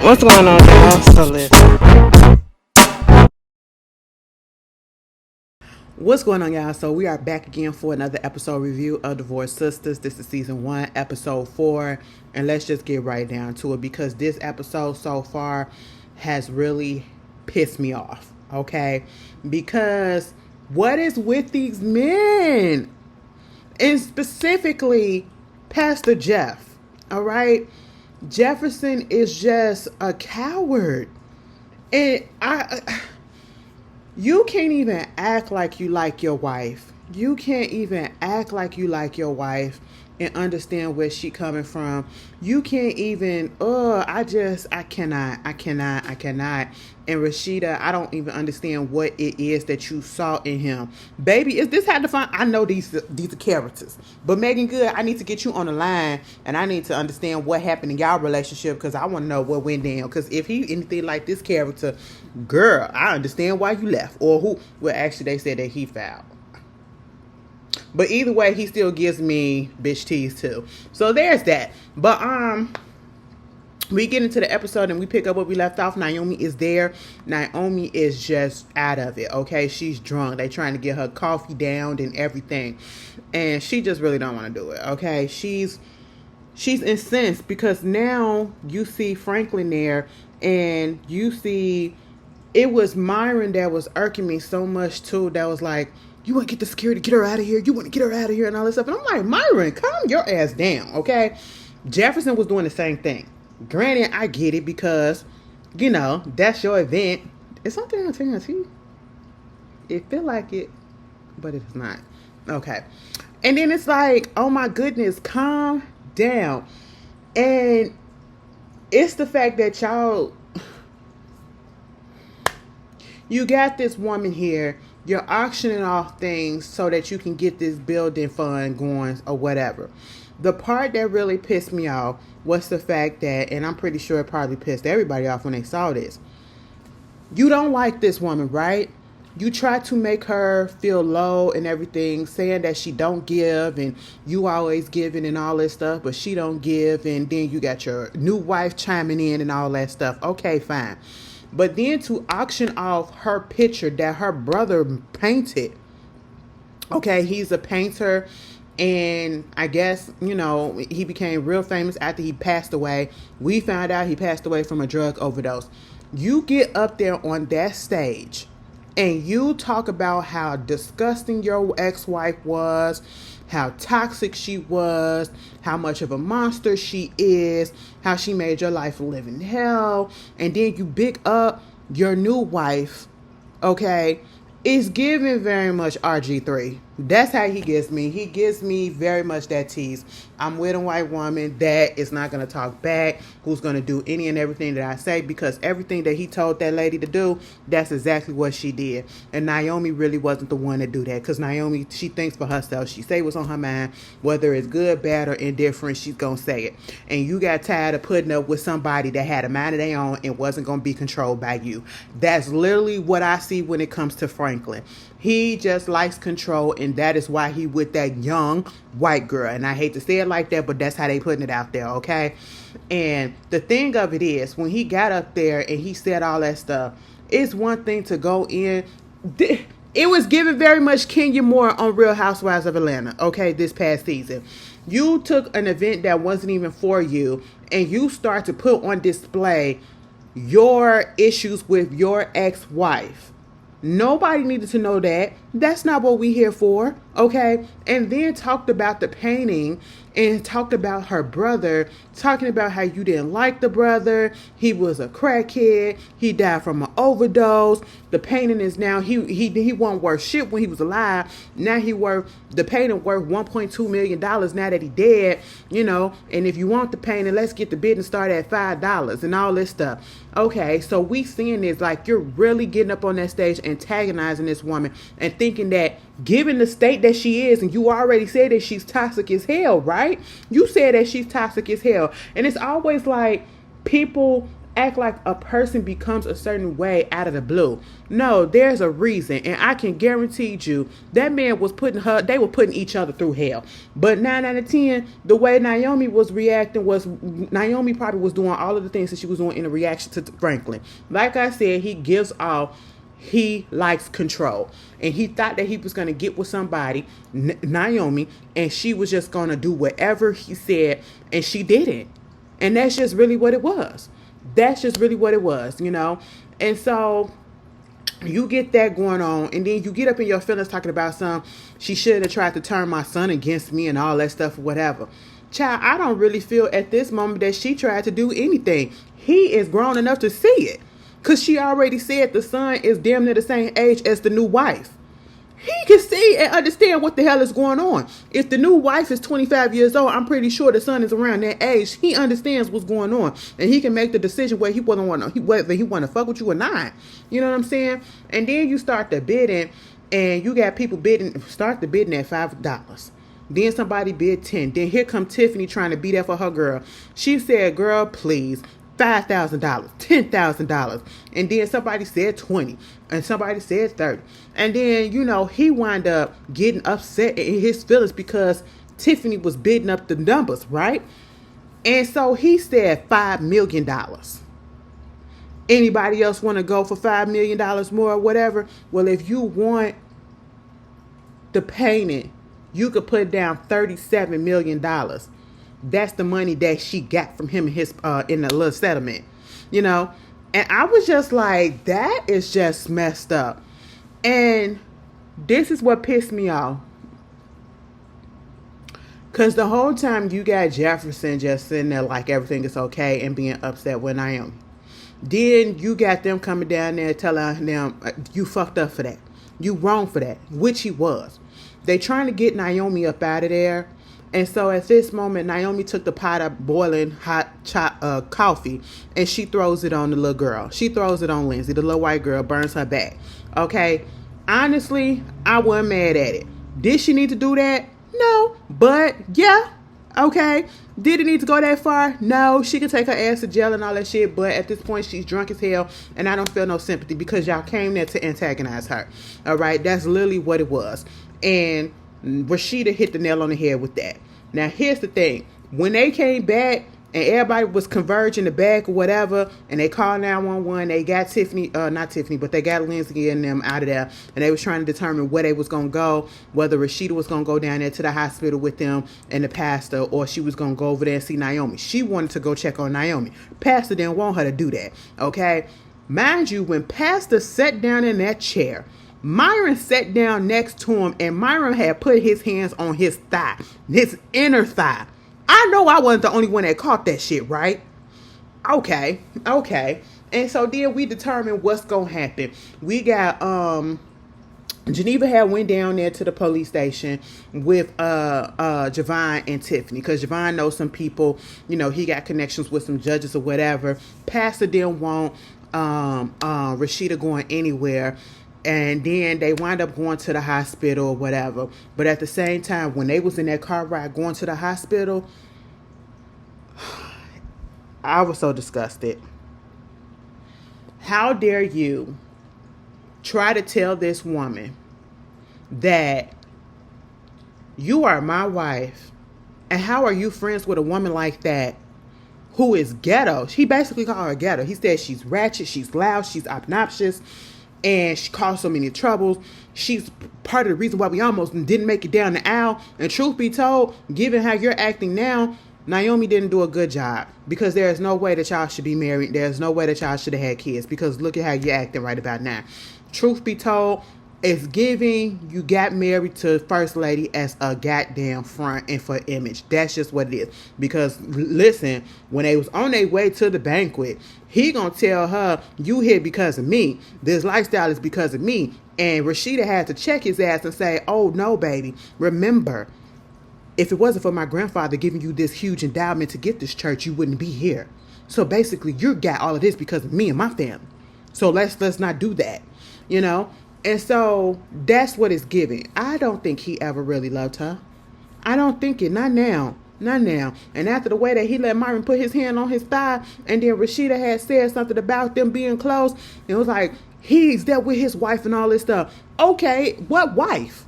What's going on, y'all? So listen. What's going on, y'all? So we are back again for another episode review of Divorced Sistas. This is season 1, episode 4, and let's just get right down to it because this episode so far has really pissed me off. Okay, because what is with these men, and specifically Pastor Jeff? All right, Jefferson is just a coward. And you can't even act like you like your wife. You can't even act like you like your wife and understand where she coming from. You can't even, I cannot. And Rashida, I don't even understand what it is that you saw in him. Baby, is this how to find? I know these are characters. But Megan Good, I need to get you on the line and I need to understand what happened in y'all relationship because I want to know what went down. Because if he anything like this character, girl, I understand why you left. Or who, well, actually they said that he fouled. But either way, he still gives me bitch tease too. So there's that. But we get into the episode and we pick up where we left off. Naomi is there. Naomi is just out of it. Okay, she's drunk. They trying to get her coffee down and everything, and she just really don't want to do it. Okay, she's incensed because now you see Franklin there, and you see it was Myron that was irking me so much too. That was like, you want to get the security, get her out of here. You want to get her out of here and all this stuff. And I'm like, Myron, calm your ass down, okay? Jefferson was doing the same thing. Granted, I get it because, you know, that's your event. Is something on TNT? It feel like it, but it's not. Okay. And then it's like, oh my goodness, calm down. And it's the fact that you got this woman here. You're auctioning off things so that you can get this building fund going or whatever. The part that really pissed me off was the fact that, and I'm pretty sure it probably pissed everybody off when they saw this. You don't like this woman, right? You try to make her feel low and everything, saying that she don't give and you always giving and all this stuff, but she don't give. And then you got your new wife chiming in and all that stuff. Okay, fine. But then to auction off her picture that her brother painted. Okay, he's a painter. And I guess, you know, he became real famous after he passed away. We found out he passed away from a drug overdose. You get up there on that stage and you talk about how disgusting your ex-wife was, how toxic she was, how much of a monster she is, how she made your life a living hell, and then you big up your new wife, okay? It's giving very much RG3. That's how he gets me. He gives me very much that tease. I'm with a white woman that is not going to talk back, who's going to do any and everything that I say, because everything that he told that lady to do, that's exactly what she did. And Naomi really wasn't the one to do that, because Naomi, she thinks for herself. She say what's on her mind, whether it's good, bad, or indifferent, she's going to say it. And you got tired of putting up with somebody that had a mind of their own and wasn't going to be controlled by you. That's literally what I see when it comes to Franklin. He just likes control, and that is why he with that young white girl. And I hate to say it like that, but that's how they putting it out there, okay? And the thing of it is, when he got up there and he said all that stuff, it's one thing to go in. It was given very much Kenya Moore on Real Housewives of Atlanta, okay, this past season. You took an event that wasn't even for you, and you start to put on display your issues with your ex-wife. Nobody needed to know that. That's not what we here for, okay? And then talked about the painting and talked about her brother, talking about how you didn't like the brother. He was a crackhead. He died from an overdose. The painting is now, he wasn't worth shit when he was alive. Now the painting worth $1.2 million now that he dead, you know. And if you want the painting, let's get the bid and start at $5 and all this stuff. Okay, so we seeing this like you're really getting up on that stage antagonizing this woman and thinking that given the state that she is, and you already said that she's toxic as hell, right? You said that she's toxic as hell. And it's always like people act like a person becomes a certain way out of the blue. No, there's a reason, and I can guarantee you that man was they were putting each other through hell. But 9 out of 10, the way Naomi was reacting was, Naomi probably was doing all of the things that she was doing in a reaction to Franklin. Like I said, he likes control, and he thought that he was going to get with somebody, Naomi, and she was just going to do whatever he said, and she didn't. And that's just really what it was. That's just really what it was, you know. And so you get that going on, and then you get up in your feelings talking about she should have tried to turn my son against me and all that stuff or whatever. Child, I don't really feel at this moment that she tried to do anything. He is grown enough to see it, because she already said the son is damn near the same age as the new wife. He can see and understand what the hell is going on. If the new wife is 25 years old, I'm pretty sure the son is around that age. He understands what's going on, and he can make the decision whether he want to fuck with you or not. You know what I'm saying? And then you start the bidding, and you got people start the bidding at $5. Then somebody bid 10. Then here come Tiffany trying to be there for her girl. She said, girl, please. $5,000, $10,000, and then somebody said 20, and somebody said 30, and then he wound up getting upset in his feelings because Tiffany was bidding up the numbers, right? And so he said $5 million. Anybody else want to go for $5 million more or whatever? Well, if you want the painting, you could put down $37 million. That's the money that she got from him and his in the little settlement, And I was just like, that is just messed up. And this is what pissed me off. Because the whole time you got Jefferson just sitting there like everything is okay and being upset with Naomi. Then you got them coming down there telling them, you fucked up for that. You wrong for that, which he was. They trying to get Naomi up out of there. And so at this moment, Naomi took the pot of boiling hot coffee, and she throws it on the little girl. She throws it on Lindsay. The little white girl burns her back. Okay? Honestly, I wasn't mad at it. Did she need to do that? No. But, yeah. Okay. Did it need to go that far? No. She can take her ass to jail and all that shit, but at this point, she's drunk as hell, and I don't feel no sympathy because y'all came there to antagonize her. All right? That's literally what it was. And Rashida hit the nail on the head with that. Now, here's the thing. When they came back and everybody was converging the back or whatever, and they called 911, they got not Tiffany, but they got Lindsay and them out of there, and they was trying to determine where they was going to go, whether Rashida was going to go down there to the hospital with them and the pastor, or she was going to go over there and see Naomi. She wanted to go check on Naomi. Pastor didn't want her to do that, okay? Mind you, when Pastor sat down in that chair, Myron sat down next to him, and Myron had put his hands on his thigh, his inner thigh. I know I wasn't the only one that caught that shit, right? Okay. And so then we determined what's going to happen. We got, Geneva had went down there to the police station with Javon and Tiffany, because Javon knows some people, he got connections with some judges or whatever. Pastor didn't want Rashida going anywhere. And then they wind up going to the hospital or whatever. But at the same time, when they was in that car ride going to the hospital, I was so disgusted. How dare you try to tell this woman that you are my wife, and how are you friends with a woman like that who is ghetto? He basically called her ghetto. He said she's ratchet, she's loud, she's obnoxious, and she caused so many troubles. She's part of the reason why we almost didn't make it down the aisle. And truth be told, given how you're acting now, Naomi didn't do a good job, because there is no way that y'all should be married. There's no way that y'all should have had kids, because look at how you're acting right about now. Truth be told, it's giving you got married to First Lady as a goddamn front and for image. That's just what it is. Because listen, when they was on their way to the banquet, he gonna tell her, you here because of me. This lifestyle is because of me. And Rashida had to check his ass and say, oh no, baby, remember, if it wasn't for my grandfather giving you this huge endowment to get this church, you wouldn't be here. So basically, you got all of this because of me and my family. So let's not do that, And so that's what it's giving. I don't think he ever really loved her. I don't think it. Not now. Not now. And after the way that he let Myron put his hand on his thigh, and then Rashida had said something about them being close, it was like, he's there with his wife and all this stuff. Okay, what wife?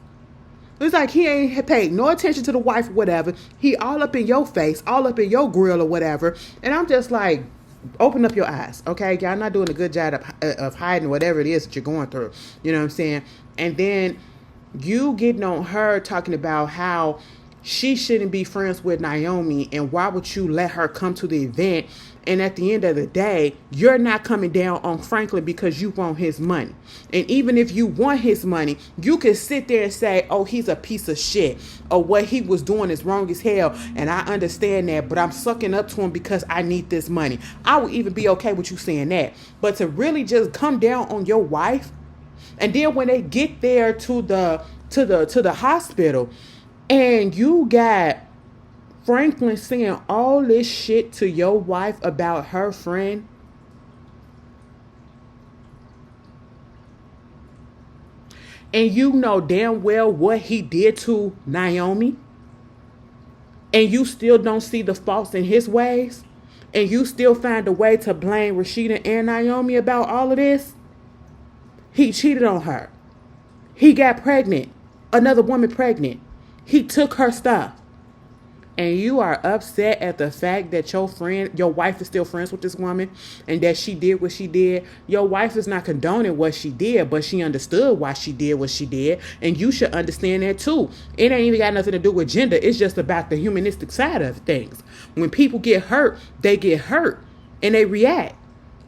It's like he ain't paid no attention to the wife or whatever. He all up in your face, all up in your grill or whatever. And I'm just like, open up your eyes, okay? Y'all not doing a good job of hiding whatever it is that you're going through. You know what I'm saying? And then you getting on her talking about how she shouldn't be friends with Naomi, and why would you let her come to the event? And at the end of the day, you're not coming down on Franklin because you want his money. And even if you want his money, you can sit there and say, oh, he's a piece of shit, or what he was doing is wrong as hell. And I understand that, but I'm sucking up to him because I need this money. I would even be okay with you saying that. But to really just come down on your wife, and then when they get there to the hospital, and you got Franklin saying all this shit to your wife about her friend. And you know damn well what he did to Naomi. And you still don't see the faults in his ways. And you still find a way to blame Rashida and Naomi about all of this. He cheated on her. He got pregnant. Another woman pregnant. He took her stuff. And you are upset at the fact that your wife is still friends with this woman, and that she did what she did. Your wife is not condoning what she did, but she understood why she did what she did. And you should understand that too. It ain't even got nothing to do with gender. It's just about the humanistic side of things. When people get hurt, they get hurt and they react.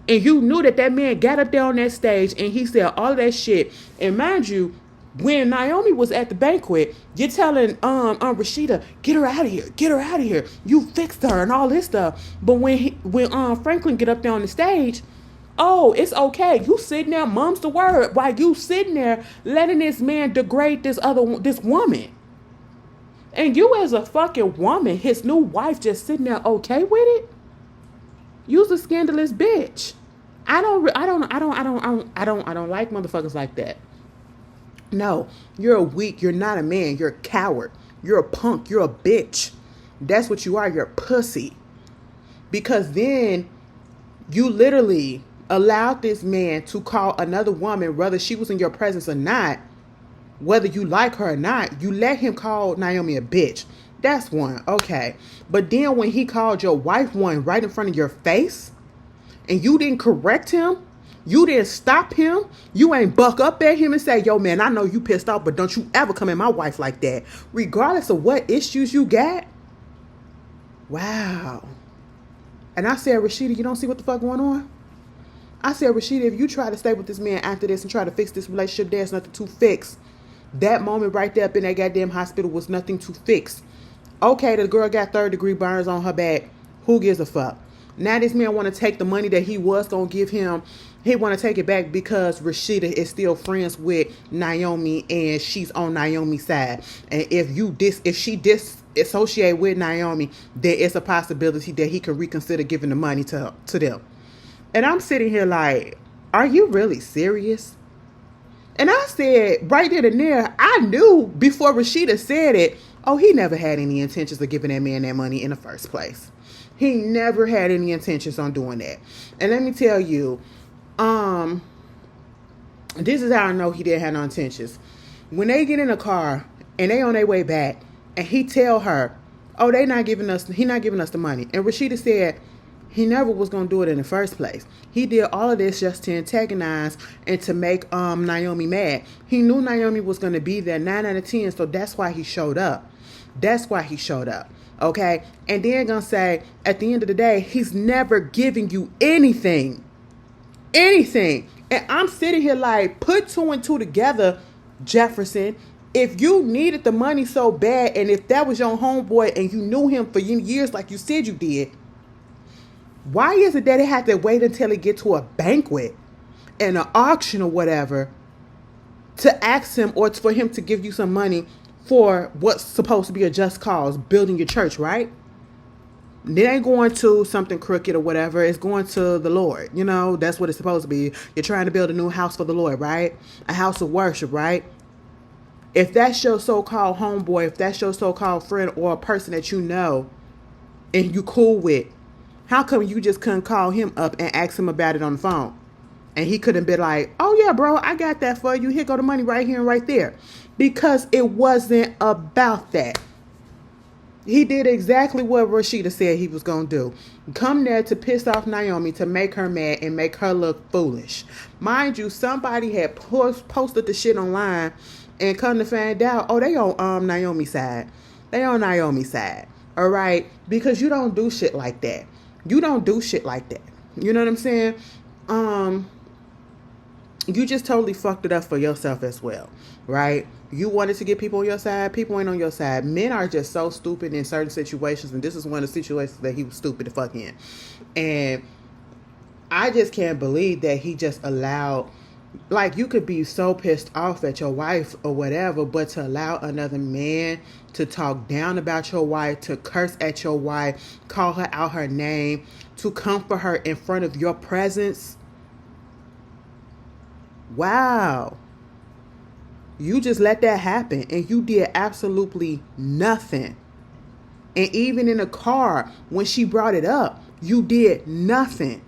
And you knew that man got up there on that stage and he said all that shit. And mind you, when Naomi was at the banquet, you're telling Rashida, get her out of here. You fixed her and all this stuff. But when Franklin get up there on the stage, oh, it's okay. You sitting there, mum's the word, while you sitting there letting this man degrade this woman. And you as a fucking woman, his new wife, just sitting there okay with it? You's a scandalous bitch. I don't like motherfuckers like that. No, you're weak. You're not a man. You're a coward. You're a punk. You're a bitch. That's what you are. You're a pussy. Because then you literally allowed this man to call another woman, whether she was in your presence or not, whether you like her or not, you let him call Naomi a bitch. That's one. Okay. But then when he called your wife one right in front of your face, and you didn't correct him, you didn't stop him. You ain't buck up at him and say, yo, man, I know you pissed off, but don't you ever come at my wife like that, regardless of what issues you got. Wow. And I said, Rashida, you don't see what the fuck going on? I said, Rashida, if you try to stay with this man after this and try to fix this relationship, there's nothing to fix. That moment right there up in that goddamn hospital was nothing to fix. Okay, the girl got 3rd-degree burns on her back. Who gives a fuck? Now this man want to take the money that he was going to give him. He want to take it back because Rashida is still friends with Naomi and she's on Naomi's side. And if she disassociate with Naomi, there is a possibility that he can reconsider giving the money to them. And I'm sitting here like, are you really serious? And I said right then and there, I knew before Rashida said it, oh, he never had any intentions of giving that man that money in the first place. He never had any intentions on doing that. And let me tell you, this is how I know he didn't have no intentions. When they get in a car and they on their way back and he tell her, oh, he not giving us the money. And Rashida said he never was going to do it in the first place. He did all of this just to antagonize and to make Naomi mad. He knew Naomi was going to be there 9 out of 10, so that's why he showed up. Okay? And then going to say, at the end of the day, he's never giving you anything. Anything. And I'm sitting here like, put 2 and 2 together, Jefferson. If you needed the money so bad, and if that was your homeboy and you knew him for years like you said you did, why is it that it had to wait until it get to a banquet and an auction or whatever to ask him or for him to give you some money for what's supposed to be a just cause, building your church, right? It ain't going to something crooked or whatever. It's going to the Lord. You know, that's what it's supposed to be. You're trying to build a new house for the Lord, right? A house of worship, right? If that's your so-called homeboy, if that's your so-called friend or a person that you know and you cool with, how come you just couldn't call him up and ask him about it on the phone? And he couldn't be like, oh yeah, bro, I got that for you. Here go the money right here and right there. Because it wasn't about that. He did exactly what Rashida said he was going to do. Come there to piss off Naomi, to make her mad and make her look foolish. Mind you, somebody had posted the shit online and come to find out, oh, they on Naomi's side. They on Naomi's side. All right? Because you don't do shit like that. You don't do shit like that. You know what I'm saying? You just totally fucked it up for yourself as well, right? You wanted to get people on your side. People ain't on your side. Men are just so stupid in certain situations, and this is one of the situations that he was stupid to fuck in. And I just can't believe that he just allowed, like, you could be so pissed off at your wife or whatever, but to allow another man to talk down about your wife, to curse at your wife, call her out her name, to come for her in front of your presence. Wow. You just let that happen and you did absolutely nothing. And even in the car, when she brought it up, you did nothing.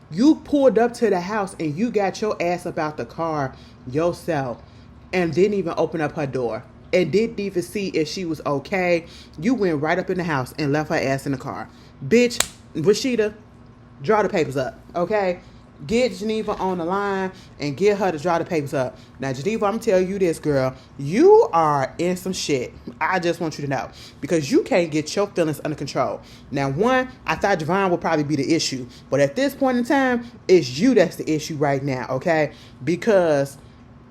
You pulled up to the house and you got your ass up out the car yourself and didn't even open up her door and didn't even see if she was okay. You went right up in the house and left her ass in the car. Bitch, Rashida, draw the papers up, okay? Get Geneva on the line and get her to draw the papers up. Now, Geneva, I'm going to tell you this, girl. You are in some shit. I just want you to know. Because you can't get your feelings under control. Now, one, I thought Javon would probably be the issue. But at this point in time, it's you that's the issue right now, okay? Because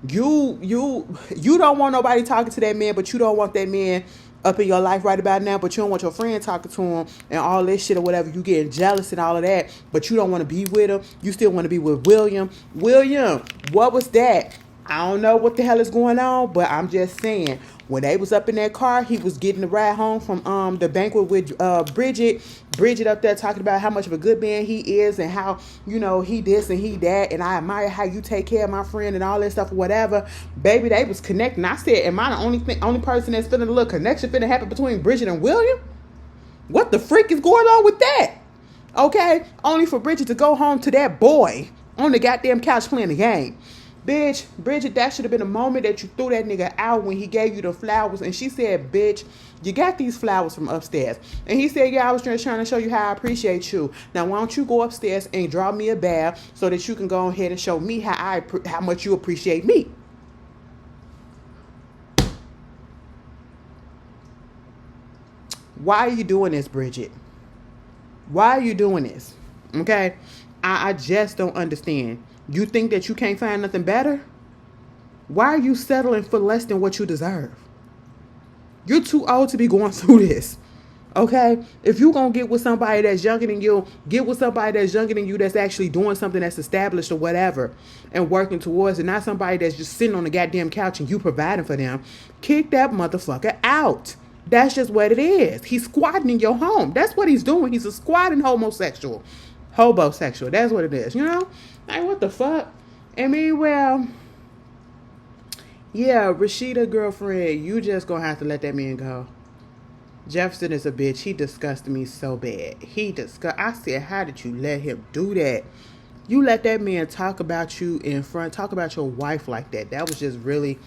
you don't want nobody talking to that man, but you don't want that man up in your life right about now, but you don't want your friend talking to him and all this shit or whatever. You getting jealous and all of that, but you don't want to be with him. You still want to be with William. William, what was that? I don't know what the hell is going on, but I'm just saying, when they was up in that car, he was getting the ride home from the banquet with Bridget. Bridget up there talking about how much of a good man he is and how, you know, he this and he that, and I admire how you take care of my friend and all that stuff or whatever. Baby, they was connecting. I said, am I the only person that's feeling a little connection finna happen between Bridget and William? What the freak is going on with that? Okay? Only for Bridget to go home to that boy on the goddamn couch playing the game. Bitch, Bridget, that should have been a moment that you threw that nigga out when he gave you the flowers. And she said, bitch, you got these flowers from upstairs. And he said, yeah, I was just trying to show you how I appreciate you. Now, why don't you go upstairs and draw me a bath so that you can go ahead and show me how much you appreciate me. Why are you doing this, Bridget? Why are you doing this? Okay? I just don't understand. You think that you can't find nothing better? Why are you settling for less than what you deserve? You're too old to be going through this. Okay? If you're going to get with somebody that's younger than you, get with somebody that's younger than you that's actually doing something that's established or whatever and working towards it, not somebody that's just sitting on the goddamn couch and you providing for them. Kick that motherfucker out. That's just what it is. He's squatting in your home. That's what he's doing. He's a squatting homosexual. Hobosexual. That's what it is, you know? Like, what the fuck? I mean, well, yeah, Rashida, girlfriend, you just gonna have to let that man go. Jefferson is a bitch. He disgusted me so bad. I said, how did you let him do that? You let that man talk about you talk about your wife like that. That was just really,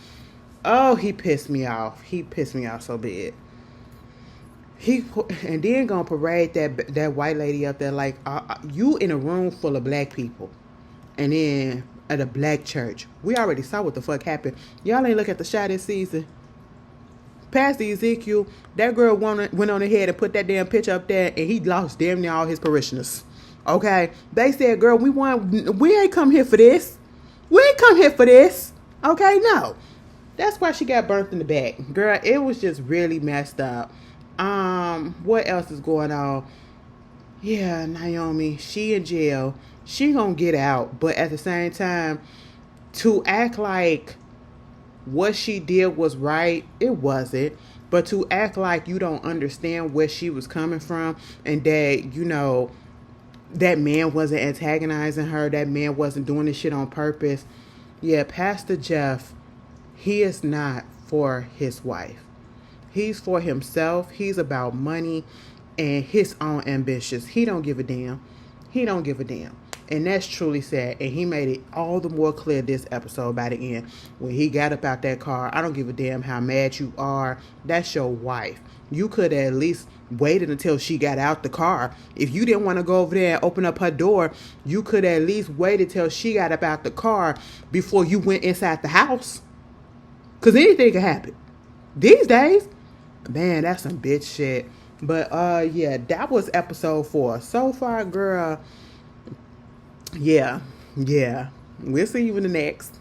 oh, he pissed me off. He pissed me off so bad. And then gonna parade that white lady up there like, you in a room full of black people. And then at a black church. We already saw what the fuck happened. Y'all ain't look at the shot this season. Pastor Ezekiel, that girl went on ahead and put that damn picture up there, and he lost damn near all his parishioners. Okay? They said, girl, we ain't come here for this. We ain't come here for this. Okay? No. That's why she got burnt in the back. Girl, it was just really messed up. What else is going on? Yeah, Naomi, she in jail. She gonna get out, but at the same time, to act like what she did was right, it wasn't. But to act like you don't understand where she was coming from and that, you know, that man wasn't antagonizing her, that man wasn't doing this shit on purpose. Yeah, Pastor Jeff, he is not for his wife. He's for himself. He's about money and his own ambitions. He don't give a damn. He don't give a damn. And that's truly sad. And he made it all the more clear this episode by the end. When he got up out that car, I don't give a damn how mad you are. That's your wife. You could have at least waited until she got out the car. If you didn't want to go over there and open up her door, you could have at least waited till she got up out the car before you went inside the house. Because anything can happen. These days, man, that's some bitch shit. But yeah, that was episode 4. So far, girl, yeah. We'll see you in the next.